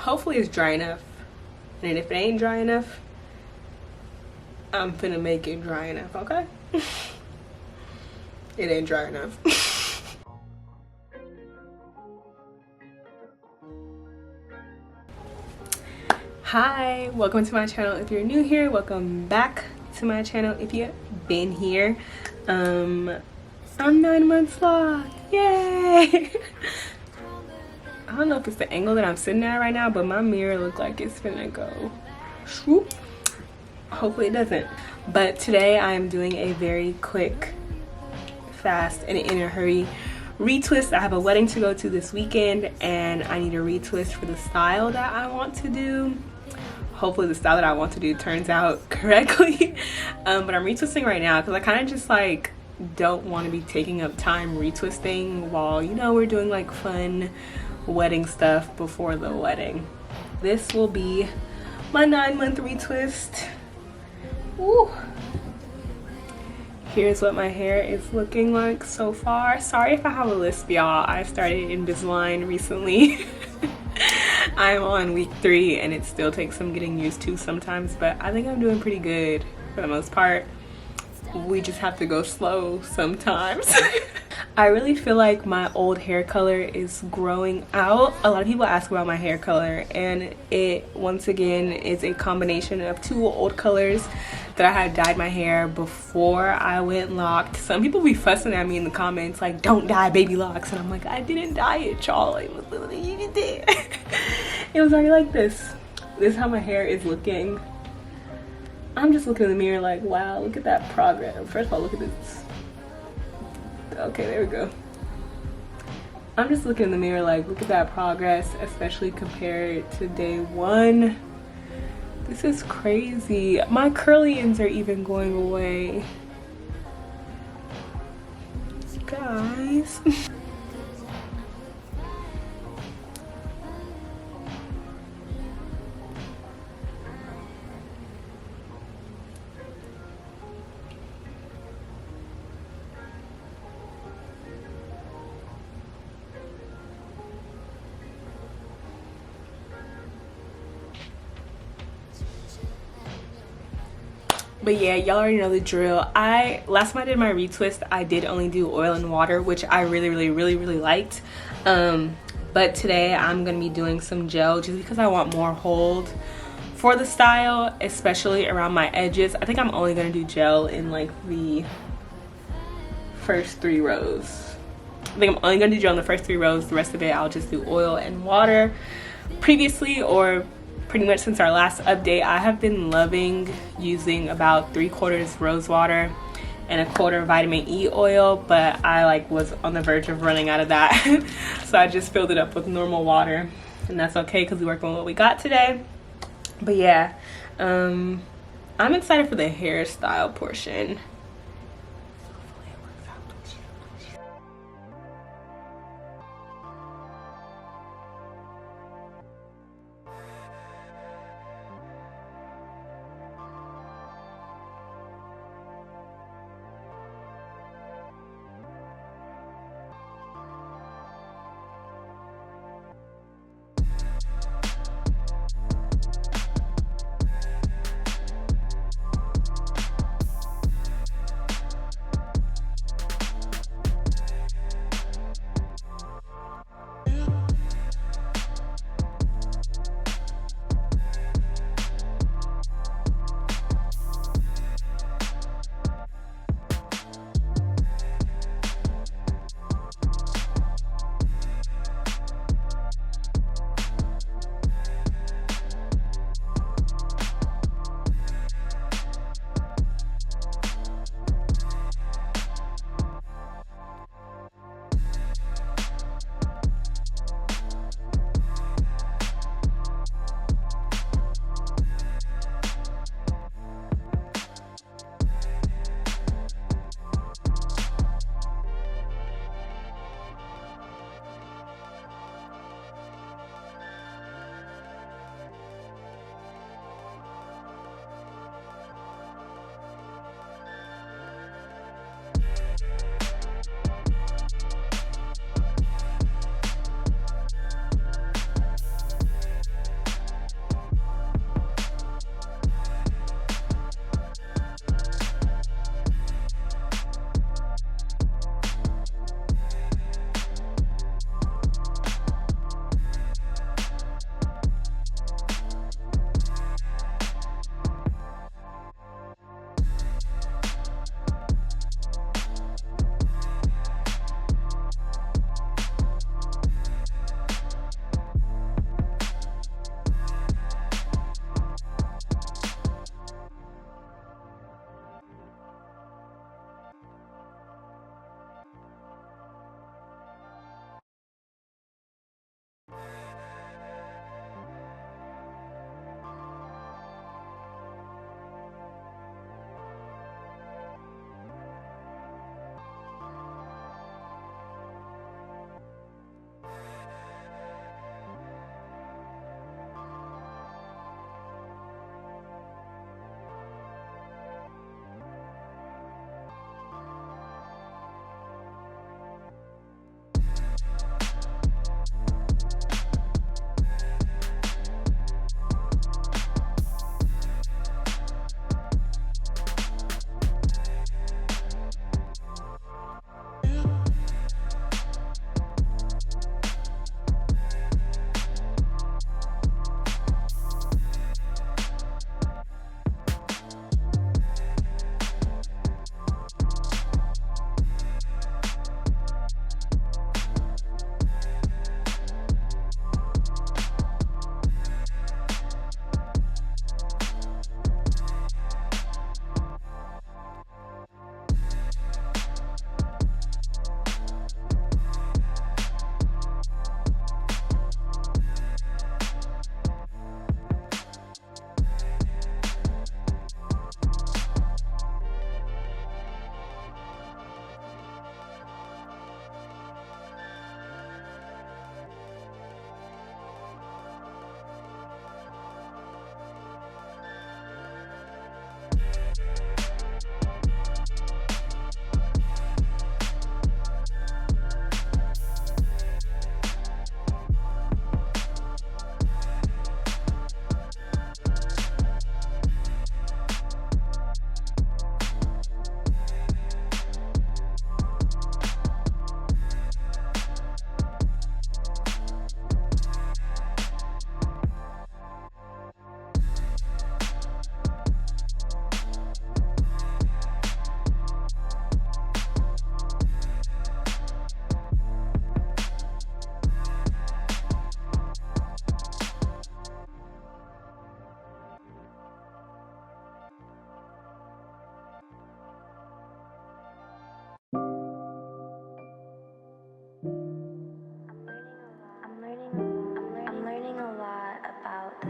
hopefully it's dry enough. And if it ain't dry enough, I'm finna make it dry enough, okay? It ain't dry enough. Hi, welcome to my channel. If you're new here, welcome back to my channel if you've been here. I'm 9 months long, yay! I don't know if it's the angle that I'm sitting at right now, but my mirror look like it's finna go swoop. Hopefully it doesn't. But today I am doing a very quick, fast, and in a hurry retwist. I have a wedding to go to this weekend and I need a retwist for the style that I want to do. Hopefully the style that I want to do turns out correctly. But I'm retwisting right now because I kind of just like don't want to be taking up time retwisting while, you know, we're doing like fun wedding stuff before the wedding. This will be my 9-month retwist. Woo. Here's what my hair is looking like so far. Sorry if I have a lisp, y'all. I started Invisalign recently. I'm on week 3 and it still takes some getting used to sometimes, but I think I'm doing pretty good for the most part. We just have to go slow sometimes. I really feel like my old hair color is growing out. A lot of people ask about my hair color, and it once again is a combination of 2 old colors that I had dyed my hair before I went locked. Some people be fussing at me in the comments like, don't dye baby locks, and I'm like, I didn't dye it, y'all. It was literally, you did. It was already like this. This is how my hair is looking. I'm just looking in the mirror like, wow, look at that progress. First of all, look at this. Okay, there we go. I'm just looking in the mirror like, look at that progress, especially compared to day 1. This is crazy. My curly ends are even going away. Guys. But yeah, y'all already know the drill. Last time I did my retwist, I did only do oil and water, which I really liked. But today I'm gonna be doing some gel just because I want more hold for the style, especially around my edges. I think I'm only gonna do gel in like the first 3 rows. I think I'm only gonna do gel in the first 3 rows. The rest of it I'll just do oil and water. Previously, or pretty much since our last update, I have been loving using about 3/4 rose water and 1/4 vitamin E oil, but I like was on the verge of running out of that. So I just filled it up with normal water, and that's okay because we worked on what we got today. But yeah, I'm excited for the hairstyle portion.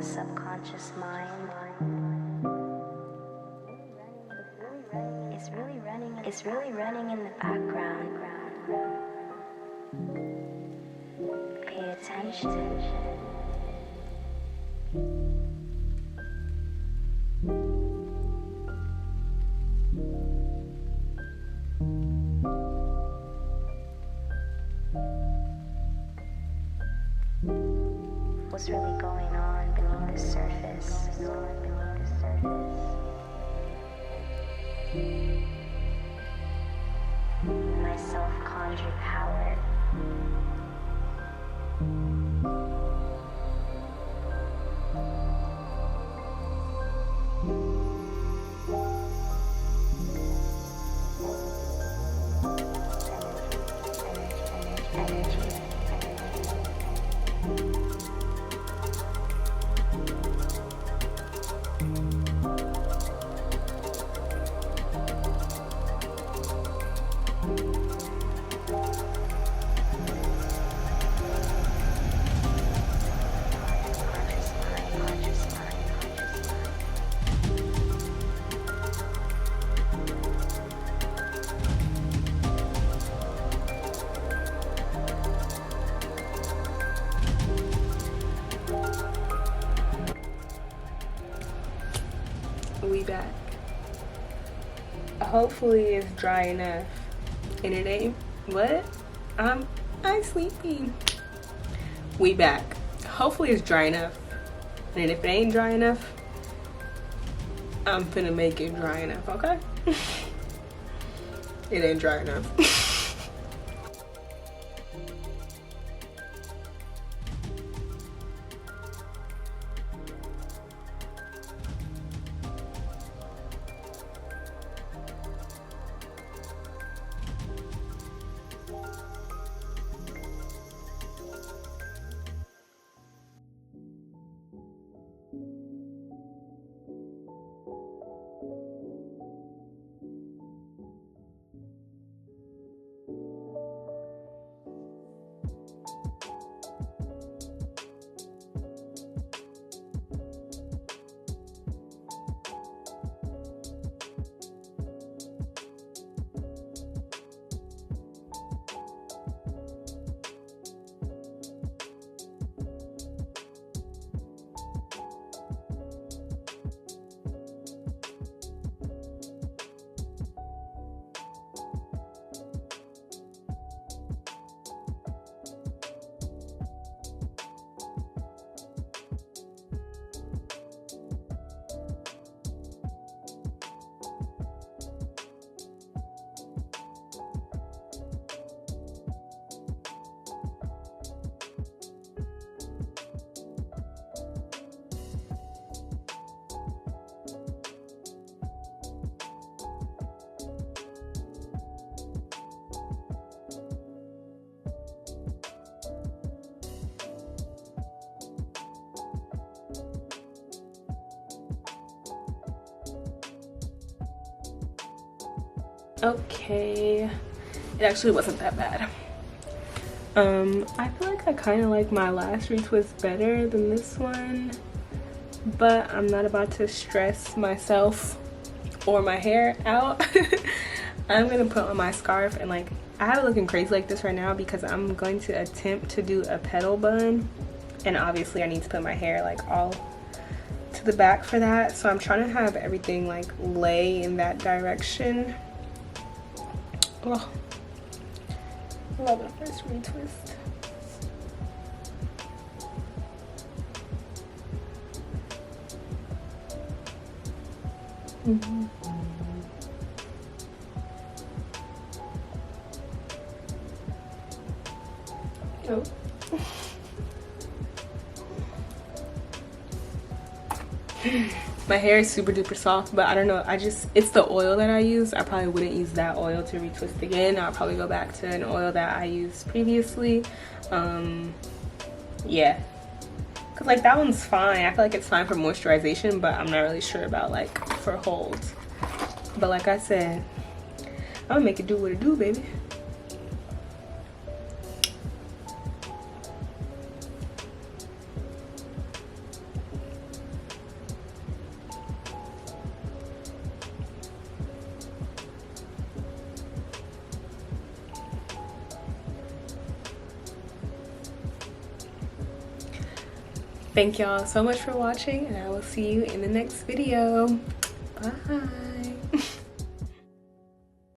the subconscious mind. It's really running in the background. Pay attention. What's really going on beneath the surface? My self-conjured power. We back. Hopefully it's dry enough. And it ain't. What? I'm sleepy. We back. Hopefully it's dry enough. And if it ain't dry enough, I'm finna make it dry enough, okay? It ain't dry enough. Okay, it actually wasn't that bad. I feel like I kind of like my last retwist better than this one, but I'm not about to stress myself or my hair out. I'm gonna put on my scarf, and like I have it looking crazy like this right now because I'm going to attempt to do a petal bun, and obviously I need to put my hair like all to the back for that, so I'm trying to have everything like lay in that direction. Oh, love the first retwist. Oh. My hair is super duper soft, but I don't know, it's the oil that I use. I probably wouldn't use that oil to retwist again. I'll probably go back to an oil that I used previously. Yeah, because like that one's fine. I feel like it's fine for moisturization, but I'm not really sure about like for holds. But like I said, I'm gonna make it do what it do, baby. Thank y'all so much for watching, and I will see you in the next video. Bye.